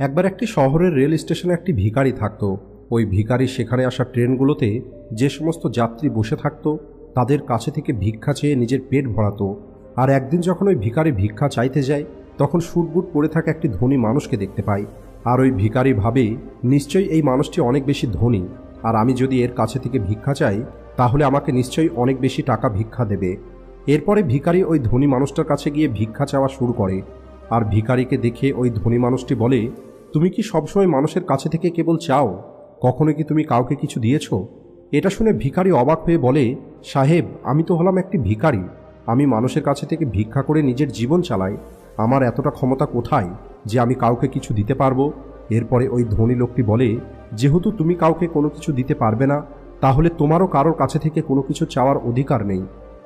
একবার একটি শহরের রেল স্টেশনে একটি ভিখারি থাকতো। ওই ভিখারি সেখানে আসা ট্রেনগুলোতে যে সমস্ত যাত্রী বসে থাকতো তাদের কাছে থেকে ভিক্ষা চেয়ে নিজের পেট ভরাতো। আর একদিন যখন ওই ভিখারি ভিক্ষা চাইতে যায় তখন সুটবুট পরে থাকা একটি ধনী মানুষকে দেখতে পায়। আর ওই ভিখারি ভাবে, নিশ্চয়ই এই মানুষটি অনেক বেশি ধনী, আর আমি যদি এর কাছে থেকে ভিক্ষা চাই তাহলে আমাকে নিশ্চয়ই অনেক বেশি টাকা ভিক্ষা দেবে। এরপরে ভিখারি ওই ধনী মানুষটার কাছে গিয়ে ভিক্ষা চাওয়া শুরু করে। আর ভিখারিকে দেখে ওই ধনী মানুষটি বলে, তুমি কি সবসময় মানুষের কাছে থেকে কেবল চাও? কখনো কি তুমি কাউকে কিছু দিয়েছ? এটা শুনে ভিখারি অবাক হয়ে বলে, সাহেব, আমি তো হলাম একটি ভিখারি। আমি মানুষের কাছে থেকে ভিক্ষা করে নিজের জীবন চালাই। আমার এতটা ক্ষমতা কোথায় যে আমি কাউকে কিছু দিতে পারবো? এরপরে ওই ধনী লোকটি বলে, যেহেতু তুমি কাউকে কোনো কিছু দিতে পারবে না, তাহলে তোমারও কারোর কাছে থেকে কোনো কিছু চাওয়ার অধিকার নেই।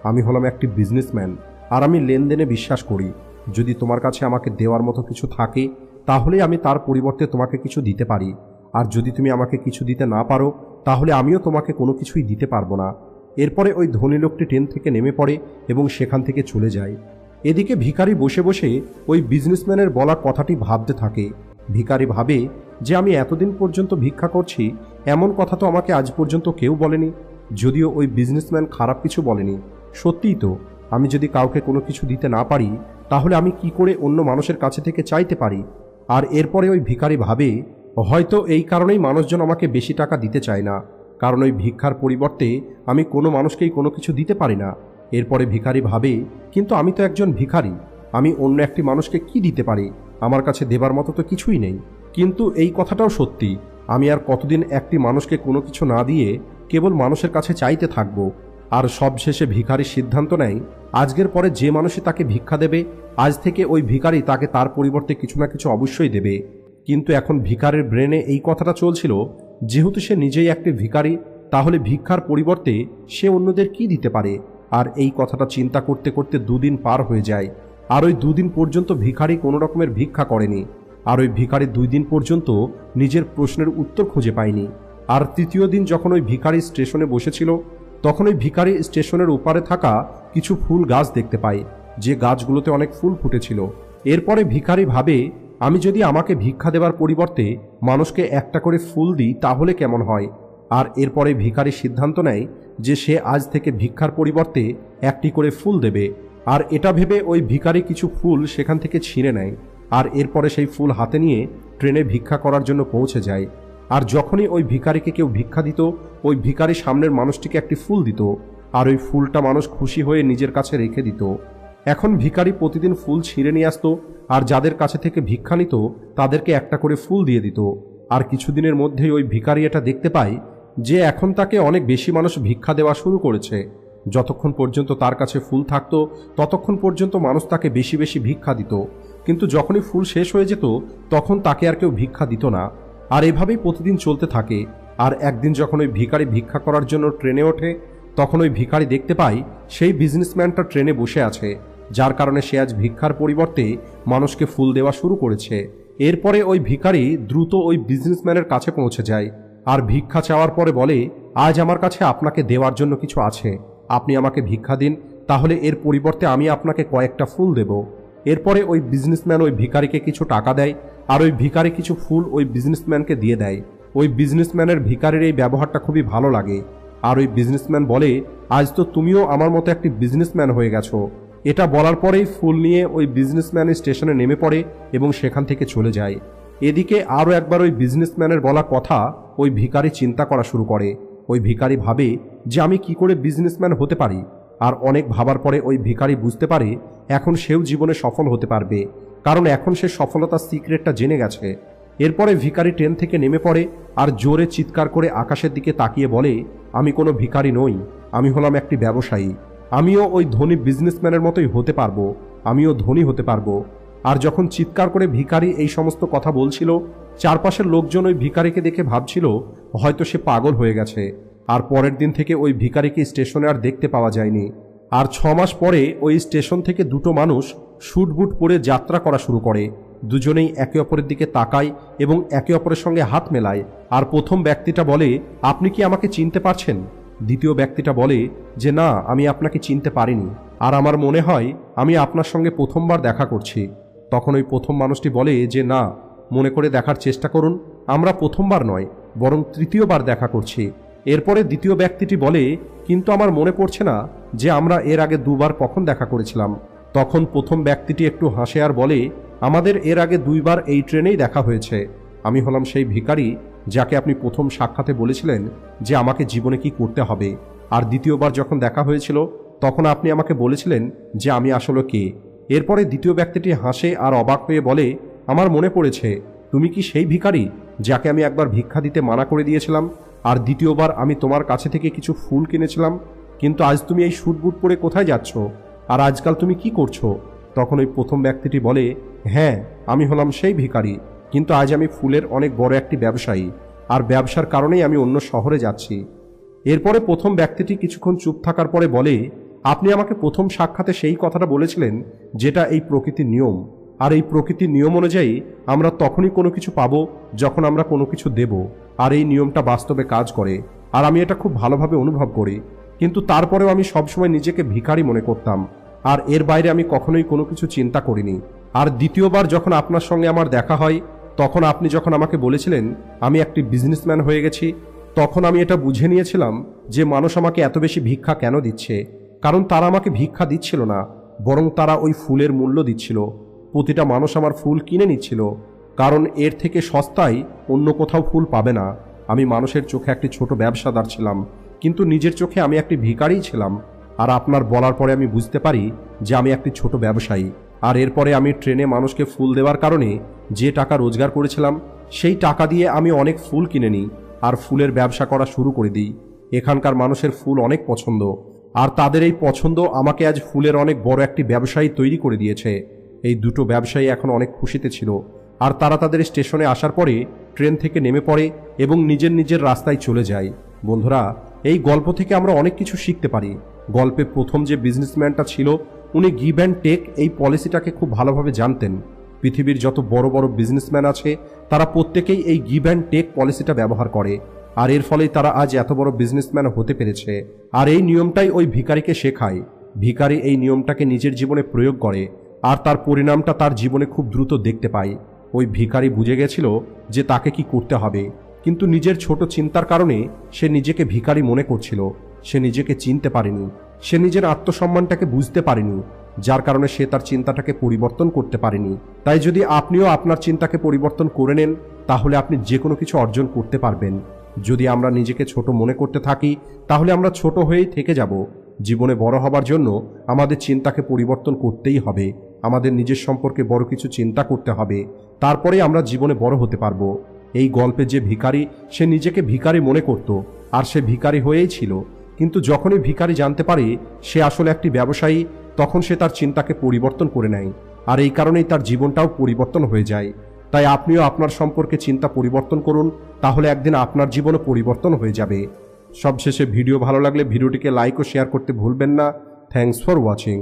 আমি হলাম একটি বিজনেসম্যান, আর আমি লেনদেনে বিশ্বাস করি। যদি তোমার কাছে আমাকে দেওয়ার মতো কিছু থাকে তাহলে আমি তার পরিবর্তে তোমাকে কিছু দিতে পারি, আর যদি তুমি আমাকে কিছু দিতে না পারো তাহলে আমিও তোমাকে কোনো কিছুই দিতে পারবো না। এরপরে ওই ধনী লোকটি ট্রেন থেকে নেমে পড়ে এবং সেখান থেকে চলে যায়। এদিকে ভিখারি বসে বসে ওই বিজনেসম্যানের বলা কথাটি ভাবতে থাকে। ভিখারি ভাবে যে আমি এতদিন পর্যন্ত ভিক্ষা করছি, এমন কথা তো আমাকে আজ পর্যন্ত কেউ বলেনি। যদিও ওই বিজনেসম্যান খারাপ কিছু বলেনি, সত্যিই তো আমি যদি কাউকে কোনো কিছু দিতে না পারি তাহলে আমি কি করে অন্য মানুষের কাছে থেকে চাইতে পারি? আর এরপরে ওই ভিখারি ভাবে, হয়তো এই কারণেই মানুষজন আমাকে বেশি টাকা দিতে চায় না, কারণ ওই ভিক্ষার পরিবর্তে আমি কোনো মানুষকেই কোনো কিছু দিতে পারি না। এরপরে ভিখারি ভাবে, কিন্তু আমি তো একজন ভিখারি, আমি অন্য একটি মানুষকে কি দিতে পারি? আমার কাছে দেবার মতো তো কিছুই নেই। কিন্তু এই কথাটাও সত্যি, আমি আর কতদিন একটি মানুষকে কোনো কিছু না দিয়ে কেবল মানুষের কাছে চাইতে থাকবো? আর সবশেষে ভিখারি সিদ্ধান্ত নেয়, আজকের পরে যে মানুষই তাকে ভিক্ষা দেবে, আজ থেকে ওই ভিখারি তাকে তার পরিবর্তে কিছু না কিছু অবশ্যই দেবে। কিন্তু এখন ভিখারির ব্রেনে এই কথাটা চলছিল, যেহেতু সে নিজেই একটি ভিখারি, তাহলে ভিক্ষার পরিবর্তে সে অন্যদের কি দিতে পারে? আর এই কথাটা চিন্তা করতে করতে দুদিন পার হয়ে যায়। আর ওই দুদিন পর্যন্ত ভিখারি কোনো রকমের ভিক্ষা করেনি। আর ওই ভিখারি 2 দিন পর্যন্ত নিজের প্রশ্নের উত্তর খুঁজে পায়নি। আর তৃতীয় দিন যখন ওই ভিখারি স্টেশনে বসেছিল তখন ওই ভিখারি স্টেশনের ওপারে থাকা কিছু ফুল গাছ দেখতে পায়, যে গাছগুলোতে অনেক ফুল ফুটেছিল। এরপরে ভিখারি ভাবে, আমি যদি আমাকে ভিক্ষা দেবার পরিবর্তে মানুষকে একটা করে ফুল দিই তাহলে কেমন হয়? আর এরপরে ভিখারি সিদ্ধান্ত নেয় যে সে আজ থেকে ভিক্ষার পরিবর্তে একটি করে ফুল দেবে। আর এটা ভেবে ওই ভিখারি কিছু ফুল সেখান থেকে ছিঁড়ে নেয়। আর এরপরে সেই ফুল হাতে নিয়ে ট্রেনে ভিক্ষা করার জন্য পৌঁছে যায়। আর যখনই ওই ভিখারিকে কেউ ভিক্ষা দিত, ওই ভিখারি সামনের মানুষটিকে একটি ফুল দিত, আর ওই ফুলটা মানুষ খুশি হয়ে নিজের কাছে রেখে দিত। এখন ভিখারি প্রতিদিন ফুল ছিঁড়ে নিয়ে আসতো, আর যাদের কাছে থেকে ভিক্ষা নিত তাদেরকে একটা করে ফুল দিয়ে দিত। আর কিছুদিনের মধ্যেই ওই ভিখারি এটা দেখতে পায় যে এখন তাকে অনেক বেশি মানুষ ভিক্ষা দেওয়া শুরু করেছে। যতক্ষণ পর্যন্ত তার কাছে ফুল থাকতো ততক্ষণ পর্যন্ত মানুষ তাকে বেশি বেশি ভিক্ষা দিত, কিন্তু যখনই ফুল শেষ হয়ে যেত তখন তাকে আর কেউ ভিক্ষা দিত না। আর এভাবেই প্রতিদিন চলতে থাকে। আর একদিন যখন ওই ভিখারি ভিক্ষা করার জন্য ট্রেনে ওঠে তখন ওই ভিখারি দেখতে পায় সেই বিজনেসম্যানটা ট্রেনে বসে আছে, যার কারণে সে আজ ভিক্ষার পরিবর্তে মানুষকে ফুল দেওয়া শুরু করেছে। এরপরে ওই ভিখারি দ্রুত ওই বিজনেসম্যানের কাছে পৌঁছে যায় আর ভিক্ষা চাওয়ার পরে বলে, আজ আমার কাছে আপনাকে দেওয়ার জন্য কিছু আছে, আপনি আমাকে ভিক্ষা দিন, তাহলে এর পরিবর্তে আমি আপনাকে কয়েকটা ফুল দেব। এরপরে ওই বিজনেসম্যান ওই ভিখারিকে কিছু টাকা দেয়, আর ওই ভিখারি কিছু ফুল ওই বিজনেসম্যানকে দিয়ে দেয়। ওই বিজনেসম্যানের ভিখারির এই ব্যবহারটা খুবই ভালো লাগে। আর ওই বিজনেসম্যান বলে, আজ তো তুমিও আমার মতো একটি বিজনেসম্যান হয়ে গেছো। এটা বলার পরেই ফুল নিয়ে ওই বিজনেসম্যান স্টেশনে নেমে পড়ে এবং সেখান থেকে চলে যায়। এদিকে আরও একবার ওই বিজনেসম্যানের বলা কথা ওই ভিখারি চিন্তা করা শুরু করে। ওই ভিখারি ভাবে যে আমি কি করে বিজনেসম্যান হতে পারি। আর অনেক ভাবার পরে ওই ভিখারি বুঝতে পারে এখন সেও জীবনে সফল হতে পারবে, কারণ এখন সে সফলতার সিক্রেটটা জেনে গেছে। এরপরে ভিখারি ট্রেন থেকে নেমে পড়ে আর জোরে চিৎকার করে আকাশের দিকে তাকিয়ে বলে, আমি কোনো ভিখারি নই, আমি হলাম একটি ব্যবসায়ী। আমিও ওই ধনী বিজনেসম্যানের মতোই হতে পারবো, আমিও ধনী হতে পারবো। আর যখন চিৎকার করে ভিখারি এই সমস্ত কথা বলছিল, চারপাশের লোকজন ওই ভিখারিকে দেখে ভাবছিল হয়তো সে পাগল হয়ে গেছে। আর পরের দিন থেকে ওই ভিখারিকে স্টেশনে আর দেখতে পাওয়া যায়নি। আর 6 মাস পরে ওই স্টেশন থেকে দুটো মানুষ স্যুট বুট পরে যাত্রা করা শুরু করে। দুজনেই একে অপরের দিকে তাকায় এবং একে অপরের সঙ্গে হাত মেলায়। আর প্রথম ব্যক্তিটা বলে, আপনি কি আমাকে চিনতে পারছেন? দ্বিতীয় ব্যক্তিটা বলে যে না, আমি আপনাকে চিনতে পারিনি, আর আমার মনে হয় আমি আপনার সঙ্গে প্রথমবার দেখা করছি। তখন ওই প্রথম মানুষটি বলে যে না, মনে করে দেখার চেষ্টা করুন, আমরা প্রথমবার নয় বরং তৃতীয়বার দেখা করছি। এরপরে দ্বিতীয় ব্যক্তিটি বলে, কিন্তু আমার মনে পড়ছে না যে আমরা এর আগে দুবার কখন দেখা করেছিলাম। তখন প্রথম ব্যক্তিটি একটু হাসে আর বলে, আমাদের এর আগে দুইবার এই ট্রেনেই দেখা হয়েছে। আমি হলাম সেই ভিখারি যাকে আপনি প্রথম সাক্ষাতে বলেছিলেন যে আমাকে জীবনে কি করতে হবে। আর দ্বিতীয়বার যখন দেখা হয়েছিল তখন আপনি আমাকে বলেছিলেন যে আমি আসলে কে। এরপরে দ্বিতীয় ব্যক্তিটি হাসে আর অবাক হয়ে বলে, আমার মনে পড়েছে, তুমি কি সেই ভিখারি যাকে আমি একবার ভিক্ষা দিতে মানা করে দিয়েছিলাম, আর দ্বিতীয়বার আমি তোমার কাছে থেকে কিছু ফুল কিনেছিলাম। কিন্তু আজ তুমি এই স্যুট বুট পরে কোথায় যাচ্ছ, আর আজকাল তুমি কি করছো? তখন ওই প্রথম ব্যক্তিটি বলে, হ্যাঁ আমি হলাম সেই ভিখারি, কিন্তু আজ আমি ফুলের অনেক বড় একটি ব্যবসায়ী, আর ব্যবসার কারণেই আমি অন্য শহরে যাচ্ছি। এরপরে প্রথম ব্যক্তিটি কিছুক্ষণ চুপ থাকার পরে বলে, আপনি আমাকে প্রথম সাক্ষাতে সেই কথাটা বলেছিলেন যেটা এই প্রকৃতির নিয়ম, আর এই প্রকৃতির নিয়ম অনুযায়ী আমরা তখনই কোনো কিছু পাবো যখন আমরা কোনো কিছু দেব, আর এই নিয়মটা বাস্তবে কাজ করে, আর আমি এটা খুব ভালোভাবে অনুভব করি। কিন্তু তারপরেও আমি সবসময় নিজেকে ভিখারি মনে করতাম, আর এর বাইরে আমি কখনোই কোনো কিছু চিন্তা করিনি। আর দ্বিতীয়বার যখন আপনার সঙ্গে আমার দেখা হয় তখন আপনি যখন আমাকে বলেছিলেন আমি একটি বিজনেসম্যান হয়ে গেছি, তখন আমি এটা বুঝে নিয়েছিলাম যে মানুষ আমাকে এত বেশি ভিক্ষা কেন দিচ্ছে। কারণ তারা আমাকে ভিক্ষা দিচ্ছিল না, বরং তারা ওই ফুলের মূল্য দিচ্ছিল। প্রতিটা মানুষ আমার ফুল কিনে নিচ্ছিল, কারণ এর থেকে সস্তায় অন্য কোথাও ফুল পাবে না। আমি মানুষের চোখে একটি ছোট ব্যবসাদার ছিলাম, কিন্তু নিজের চোখে আমি একটি ভিখারিই ছিলাম। আর আপনার বলার পরে আমি বুঝতে পারি যে আমি একটি ছোট ব্যবসায়ী। আর এরপরে আমি ট্রেনে মানুষকে ফুল দেওয়ার কারণে যে টাকা রোজগার করেছিলাম সেই টাকা দিয়ে আমি অনেক ফুল কিনে নিই আর ফুলের ব্যবসা করা শুরু করে দিই। এখানকার মানুষের ফুল অনেক পছন্দ, আর তাদের এই পছন্দ আমাকে আজ ফুলের অনেক বড় একটি ব্যবসায়ী তৈরি করে দিয়েছে। এই দুটো ব্যবসায়ী এখন অনেক খুশিতে ছিল, আর তারা তাদের স্টেশনে আসার পরে ট্রেন থেকে নেমে পড়ে এবং নিজের নিজের রাস্তায় চলে যায়। বন্ধুরা, এই গল্প থেকে আমরা অনেক কিছু শিখতে পারি। গল্পে প্রথম যে বিজনেসম্যানটা ছিল উনি গিভ অ্যান্ড টেক এই পলিসিটাকে খুব ভালোভাবে জানতেন। পৃথিবীর যত বড় বড় বিজনেসম্যান আছে তারা প্রত্যেকেই এই গিভ অ্যান্ড টেক পলিসিটা ব্যবহার করে, আর এর ফলেই তারা আজ এত বড় বিজনেসম্যান হতে পেরেছে। আর এই নিয়মটাই ওই ভিখারিকে শেখায়। ভিখারি এই নিয়মটাকে নিজের জীবনে প্রয়োগ করে, আর তার পরিণামটা তার জীবনে খুব দ্রুত দেখতে পায়। ওই ভিখারি বুঝে গেছিল যে তাকে কি করতে হবে, কিন্তু নিজের ছোট চিন্তার কারণে সে নিজেকে ভিখারি মনে করছিল। সে নিজেকে চিনতে পারেনি, সে নিজের আত্মসম্মানটাকে বুঝতে পারেনি, যার কারণে সে তার চিন্তাটাকে পরিবর্তন করতে পারেনি। তাই যদি আপনিও আপনার চিন্তাকে পরিবর্তন করে নেন তাহলে আপনি যে কোনো কিছু অর্জন করতে পারবেন। যদি আমরা নিজেকে ছোট মনে করতে থাকি তাহলে আমরা ছোট হয়েই থেকে যাব। জীবনে বড় হবার জন্য আমাদের চিন্তাকে পরিবর্তন করতেই হবে। আমাদের নিজের সম্পর্কে বড় কিছু চিন্তা করতে হবে, তারপরেই আমরা জীবনে বড় হতে পারবো। এই গল্পে যে ভিখারি, সে নিজেকে ভিখারি মনে করত, আর সে ভিখারি হয়েই ছিল। কিন্তু যখনই ভিখারি জানতে পারে সে আসলে একটি ব্যবসায়ী, তখন সে তার চিন্তাকে পরিবর্তন করে নেয়, আর এই কারণেই তার জীবনটাও পরিবর্তন হয়ে যায়। তাই আপনিও আপনার সম্পর্কে চিন্তা পরিবর্তন করুন, তাহলে একদিন আপনার জীবনও পরিবর্তন হয়ে যাবে। সবশেষে ভিডিও ভালো লাগলে ভিডিওটিকে লাইক ও শেয়ার করতে ভুলবেন না। Thanks for watching.